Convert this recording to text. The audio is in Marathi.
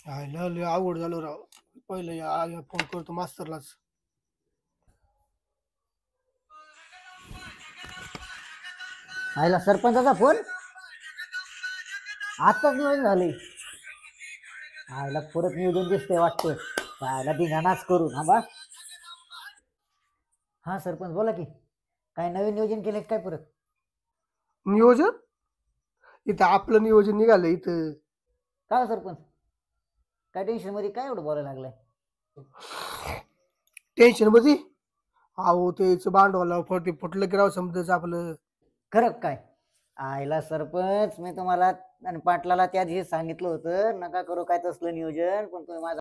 आयला लय आवड झालो राव. पहिलं या फोन करतो मास्तरलाच. आयला सरपंचाचा फोन आताच नियोजन झाले. आयला परत नियोजन दिसते वाटतं. आयला धिंगाणाच करू थांबा. हा सरपंच बोला की, काय नवीन नियोजन केले काय परत? नियोजन इथं आपलं नियोजन निघालं इथं. काय हो सरपंच, काय टेन्शन मध्ये काय एवढं बोलायला लागलाय? टेन्शन मध्ये अहो तेच भांडवला फुटलं की राव समजायचं आपलं. खरं काय? आयला सरपंच, मी तुम्हाला आणि पाटलाला त्या दिवशी सांगितलं होतं नका करू काय तसलं नियोजन, पण तुम्ही माझा